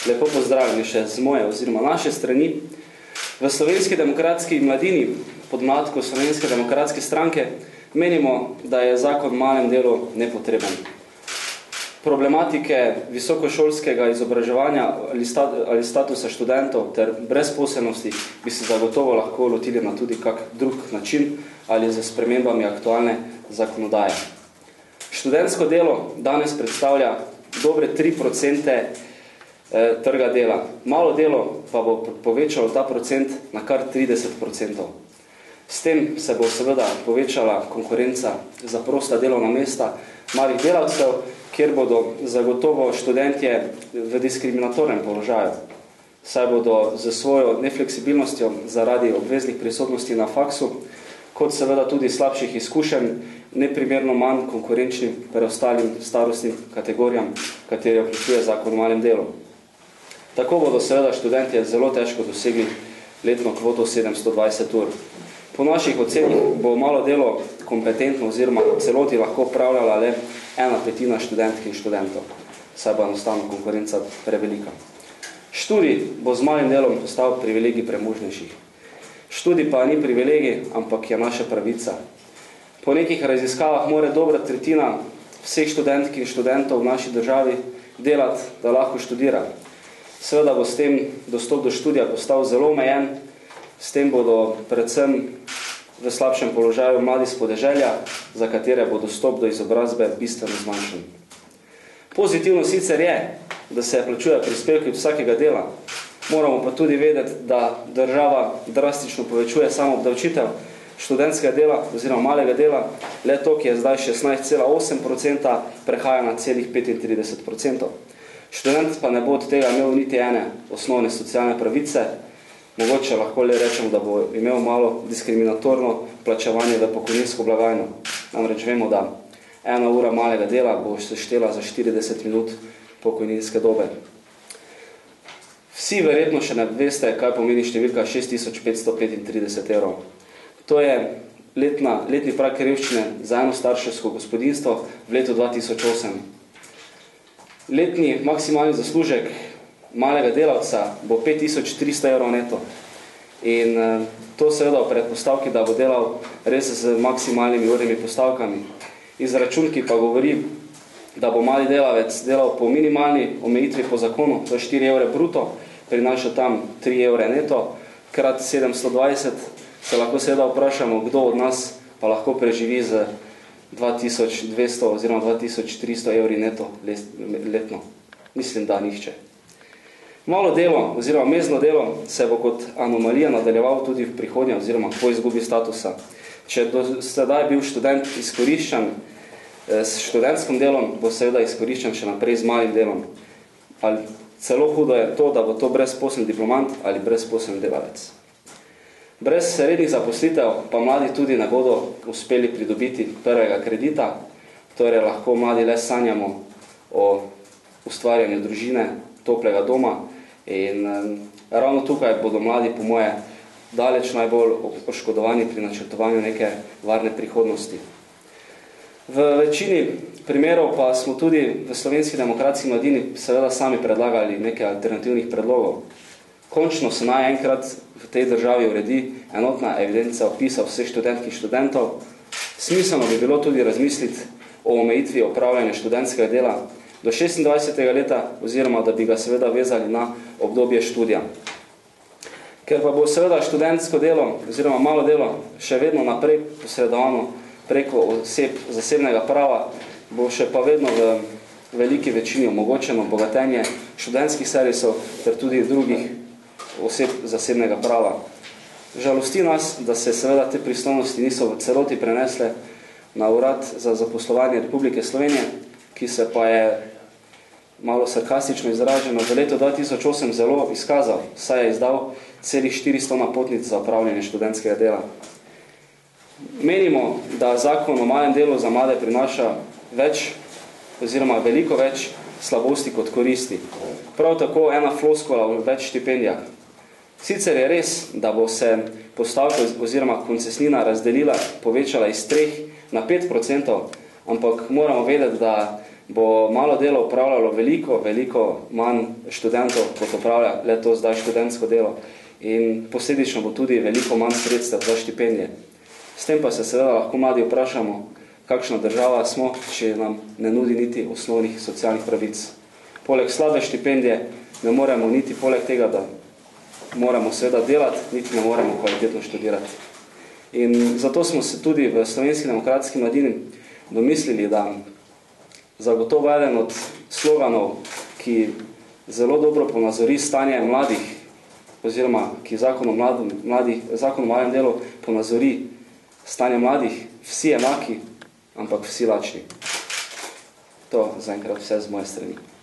Lepo pozdravljeni še z moje oziroma naše strani. V Slovenski demokratski mladini, podmladku Slovenske demokratske stranke, menimo, da je zakon o malem delu nepotreben. Problematike visokošolskega izobraževanja ali statusa študentov ter brezposelnosti bi se zagotovo lahko lotili na tudi kak drug način ali z spremembami aktualne zakonodaje. Študentsko delo danes predstavlja dobre 3% trga dela. Malo delo pa bo povečalo ta procent na kar 30%. S tem se bo seveda povečala konkurenca za prosta delovna mesta malih delavcev, kjer bodo zagotovo študentje v diskriminatornem položaju. Saj bodo z svojo nefleksibilnostjo zaradi obveznih prisotnosti na faksu, kot seveda tudi slabših izkušenj, neprimerno manj konkurenčnim preostalim starostnim kategorijam, katere vključuje zakon o malem delu. Tako bodo seveda študentje zelo težko dosegli letno kvoto 720 ur. Po naših ocenih bo malo delo kompetentno oziroma celoti lahko upravljala le 1/5 študentk in študentov, saj bo enostavno konkurenca prevelika. Študij bo z malim delom postal privilegij premožnejših. Študij pa ni privilegij, ampak je naša pravica. Po nekih raziskavah mora dobra tretjina vseh študentk in študentov v naši državi delati, da lahko študira. Seveda bo s tem dostop do študija postal zelo omejen, s tem bodo predvsem v slabšem položaju mladi s podeželja, za katere bo dostop do izobrazbe bistveno zmanjšan. Pozitivno sicer je, da se plačuje prispevki od vsakega dela. Moramo pa tudi vedeti, da država drastično povečuje samo obdavčitev študentskega dela oziroma malega dela, le to, ki je zdaj 16,8%, prehaja na celih 35%. Študent pa ne bo od tega imel niti ene osnovne socialne pravice, mogoče lahko le rečemo, da bo imel malo diskriminatorno plačevanje v pokojninsko blagajno. Namreč vemo, da 1 ura malega dela bo se štela za 40 minut pokojninske dobe. Vsi verjetno še ne veste, kaj pomeni številka 6535 evrov. To je letni prag revščine za eno starševsko gospodinjstvo v letu 2008. Letni maksimalni zaslužek malega delavca bo 5300 evrov neto. In to seveda v predpostavki, da bo delal res z maksimalnimi urnimi postavkami. Izračunki pa govori, da bo mali delavec delal po minimalni omejitvi po zakonu, to je 4 evre bruto, prinaša tam 3 evre neto, krat 720, se lahko seveda vprašamo, kdo od nas pa lahko preživi z 2200 oziroma 2300 evri neto letno. Mislim, da nihče. Malo delo oziroma mezno delo se bo kot anomalija nadaljeval tudi v prihodnje oziroma po izgubi statusa. Če do sedaj bil študent izkoriščen s študentskim delom, bo seveda izkoriščen še naprej z malim delom. Ali celo hudo je to, da bo to brezposelni diplomant ali brezposelni delavec. Brez rednih zaposlitev pa mladi tudi ne bodo uspeli pridobiti prvega kredita, torej lahko mladi le sanjamo o ustvarjanju družine, toplega doma in ravno tukaj bodo mladi po moje daleč najbolj oškodovani pri načrtovanju neke varne prihodnosti. V večini primerov pa smo tudi v Slovenski demokratski mladini seveda sami predlagali nekaj alternativnih predlogov. Končno se naj enkrat v tej državi uredi enotna evidenca opisa vseh študentk in študentov. Smiselno bi bilo tudi razmisliti o omejitvi opravljanja študentskega dela do 26. leta oziroma da bi ga seveda vezali na obdobje študija. Ker pa bo seveda študentsko delo oziroma malo delo še vedno naprej posredovano preko oseb zasebnega prava, bo še pa vedno v veliki večini omogočeno bogatenje študentskih servisov ter tudi drugih oseb zasebnega prava. Žalosti nas, da se seveda te pristojnosti niso v celoti prenesle na Urad za zaposlovanje Republike Slovenije, ki se pa je malo sarkastično izraženo v letu 2008 zelo izkazal, saj je izdal celih 400 napotnic za opravljanje študentskega dela. Menimo, da zakon o malem delu za mlade prinaša več oziroma veliko več slabosti kot koristi. Prav tako ena floskula v več štipendijah. Sicer je res, da bo se postavka oziroma koncesnina razdelila, povečala iz 3 na 5%, ampak moramo vedeti, da bo malo delo upravljalo veliko manj študentov, kot upravlja le to zdaj študentsko delo. In posledično bo tudi veliko manj sredstev za štipendije. S tem pa se seveda lahko mladi vprašamo, kakšna država smo, če nam ne nudi niti osnovnih socialnih pravic. Poleg slabe štipendije ne moremo niti poleg tega, da moramo seveda delati, niti ne moremo kvalitetno študirati. In zato smo se tudi v Slovenski demokratski mladini domislili, da zagotovo eden od sloganov, ki zelo dobro ponazori stanje mladih, oziroma ki zakon o malem delu ponazori stanje mladih, vsi enaki, ampak vsi lačni. To zaenkrat vse z moje strani.